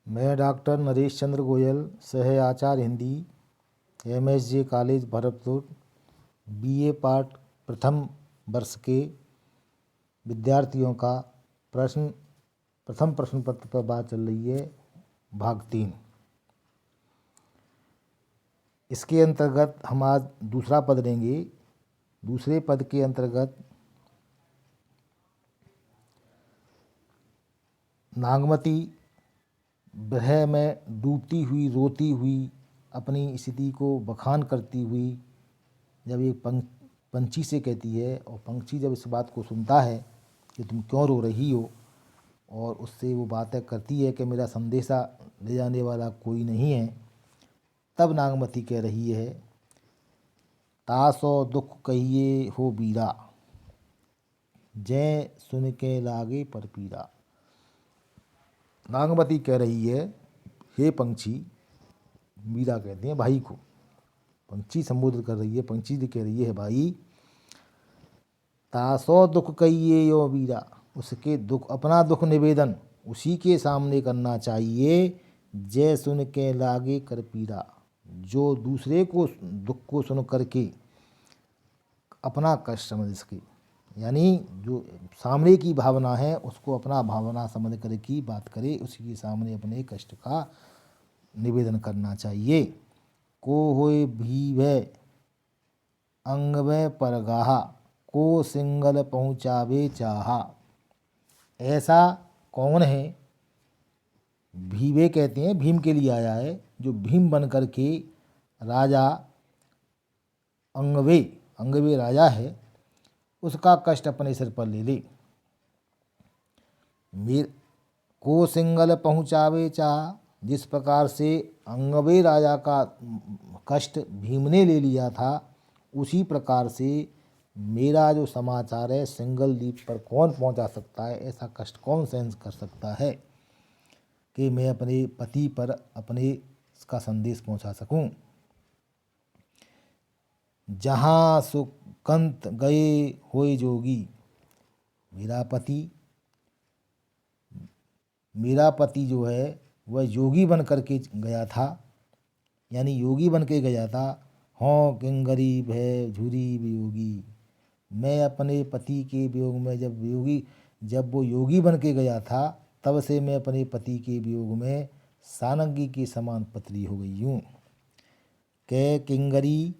मैं डॉक्टर नरेश चंद्र गोयल, सह आचार्य Hindi, MSJ college Bharatpur, BA part प्रथम वर्ष के विद्यार्थियों का प्रथम प्रश्न पत्र पर बात चल रही है, भाग 3। इसके अंतर्गत हम आज दूसरा पद लेंगे। दूसरे पद के अंतर्गत नागमती विरह में डूबती हुई, रोती हुई, अपनी स्थिति को बखान करती हुई जब एक पंछी से कहती है, और पंछी जब इस बात को सुनता है कि तुम क्यों रो रही हो, और उससे वो बातें करती है कि मेरा संदेशा ले जाने वाला कोई नहीं है, तब नागमती कह रही है, तासो दुख कहिए हो बीरा, जय सुन के लागे पर पीरा। नागमती कह रही है, हे पंछी, मीरा कहते हैं भाई को, पंछी संबोधित कर रही है, पंछी कह रही है, भाई तासो दुख कहिए यो वीरा, उसके दुख, अपना दुख निवेदन उसी के सामने करना चाहिए। जय सुन के लागे कर पीरा, जो दूसरे को दुख को सुन करके अपना कष्ट समझ सके, यानी जो सामने की भावना है उसको अपना भावना समझ कर की बात करे, उसी के सामने अपने कष्ट का निवेदन करना चाहिए। को होए भीवे अंगवे परगाहा, को सिंगल पहुँचावे चाहा। ऐसा कौन है, भीवे कहते हैं, भीम के लिए आया है, जो भीम बन कर के राजा अंगवे राजा है, उसका कष्ट अपने सिर पर ले ले। को सिंगल पहुँचावे चाहा, जिस प्रकार से अंगवे राजा का कष्ट भीम ने ले लिया था, उसी प्रकार से मेरा जो समाचार है सिंगल द्वीप पर कौन पहुंचा सकता है, ऐसा कष्ट कौन सहन कर सकता है कि मैं अपने पति पर अपने इसका संदेश पहुंचा सकूं। जहाँ सुकंत गए होए जोगी, मेरा पति जो है वह योगी बन कर के गया था, यानी योगी बन के गया था। हों किंगरी भय झुरी वियोगी, मैं अपने पति के वियोग में जब वो योगी बन के गया था, तब से मैं अपने पति के वियोग में सारंगी के समान पतली हो गई हूँ। कै किंगरी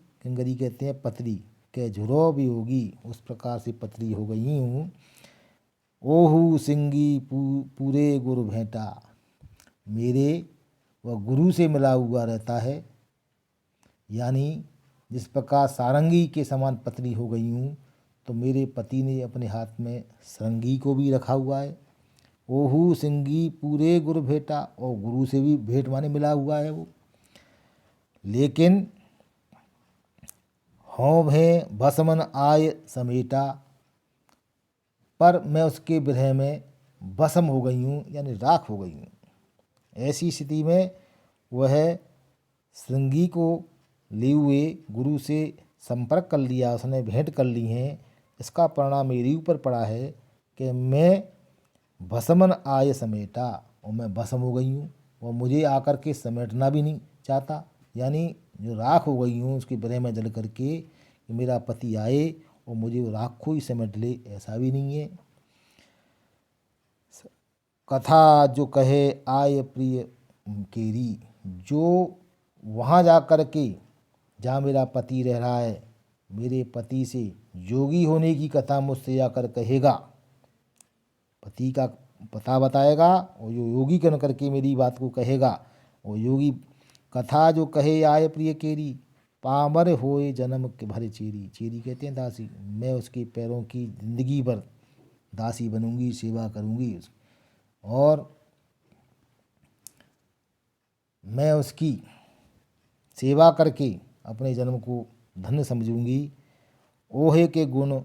कहते हैं पतली, कै झुरो वियोगी, उस प्रकार से पतली हो गई हूँ। ओहू सिंगी पूरे गुरु भेंटा, मेरे वह गुरु से मिला हुआ रहता है, यानी जिस प्रकार सारंगी के समान पतली हो गई हूँ, तो मेरे पति ने अपने हाथ में सारंगी को भी रखा हुआ है। ओहू सिंगी पूरे गुरु भेंटा, और गुरु से भी भेंट माने मिला हुआ है वो। लेकिन हों भे भसमन आय समेटा, पर मैं उसके विरह में भस्म हो गई हूँ, यानी राख हो गई हूँ। ऐसी स्थिति में वह श्रृंगी को लिए हुए गुरु से संपर्क कर लिया, उसने भेंट कर ली हैं। इसका परिणाम मेरे ऊपर पड़ा है कि मैं भस्मन आय समेटा, और मैं भस्म हो गई हूँ, और मुझे आकर के समेटना भी नहीं चाहता, यानी जो राख हो गई हूँ उसके विरह में जल करके कि मेरा पति आए और मुझे वो राख को ही समेट ले, ऐसा भी नहीं है। कथा जो कहे आय प्रिय केरी, जो वहाँ जा कर के जहाँ मेरा पति रह रहा है, मेरे पति से योगी होने की कथा मुझसे जाकर कहेगा, पति का पता बताएगा, और जो योगी कर करके मेरी बात को कहेगा, और योगी कथा जो कहे आय प्रिय केरी, पामर होए जन्म के भरे चेरी कहते हैं दासी, मैं उसके पैरों की जिंदगी भर दासी बनूंगी, सेवा करूंगी, और मैं उसकी सेवा करके अपने जन्म को धन्य समझूंगी। ओहे के गुण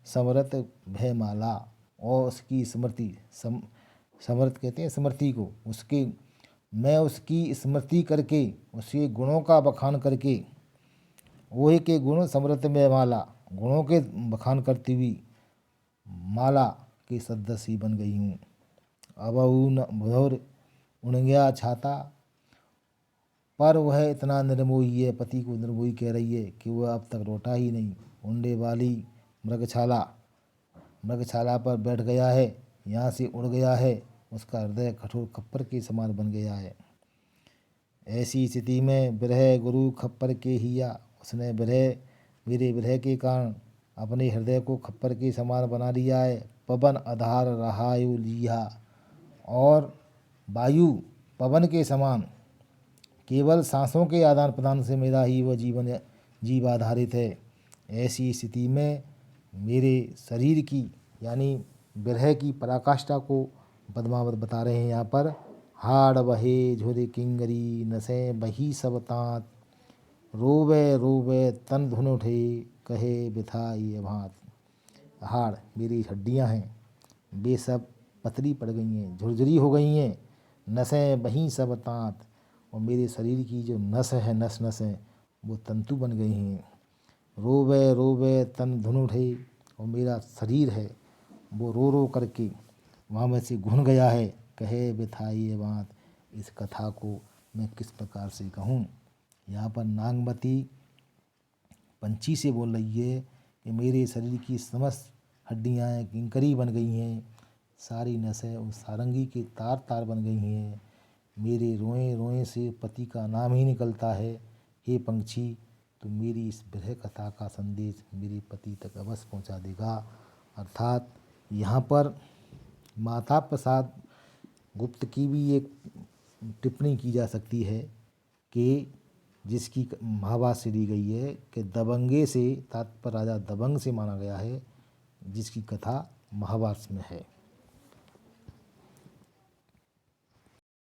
समरत भय माला, और उसकी स्मृति, समर्थ कहते हैं स्मृति को, मैं उसकी स्मृति करके, उसके गुणों का बखान करके, ओहे के गुण समृत में माला, गुणों के बखान करती हुई माला के सदस्य बन गई हूँ। अबहु न भोर उड़ गया छाता। पर वह इतना निर्मोही है, पति को निर्मोही कह रही है कि वह अब तक लौटा ही नहीं। उड़ने वाली मृगशाला पर बैठ गया है, यहाँ से उड़ गया है, उसका हृदय कठोर खप्पर के समान बन गया है। ऐसी स्थिति में विरह गुरु खप्पर के हिया, उसने मेरे विरह के कारण अपने हृदय को खप्पर के समान बना लिया है। पवन आधार रहायु लिया, और वायु पवन के समान केवल सांसों के आदान प्रदान से मेरा ही वह जीव आधारित है। ऐसी स्थिति में मेरे शरीर की यानी विरह की पराकाष्ठा को पद्मावत बता रहे हैं यहाँ पर। हाड़ बहे झुर किंगरी नसें बही सब तात, रोवे रोवे तन धुन उठे कहे बिथा ये भांत। हाड़ मेरी हड्डियाँ हैं, वे सब पतली पड़ गई हैं, झुरझुरी हो गई हैं। नसें बही सब तात, और मेरे शरीर की जो नस है वो तंतु बन गई हैं। रोवे रोवे तन धुन उठे, और मेरा शरीर है वो रो रो करके वहाँ में से घुन गया है। कहे बिथाई ये बात, इस कथा को मैं किस प्रकार से कहूँ। यहाँ पर नागमती पंछी से बोल रही है कि मेरे शरीर की समस्त हड्डियाँ किंकरी बन गई हैं, सारी नसें उस सारंगी के तार तार बन गई हैं। मेरे रोए रोए से पति का नाम ही निकलता है। हे पंछी, तो मेरी इस विरह कथा का संदेश मेरे पति तक अवश्य पहुंचा देगा। अर्थात यहाँ पर माता प्रसाद गुप्त की भी एक टिप्पणी की जा सकती है कि जिसकी महाभारत से ली गई है कि दबंगे से तात्पर्य राजा दबंग से माना गया है, जिसकी कथा महाभारत में है।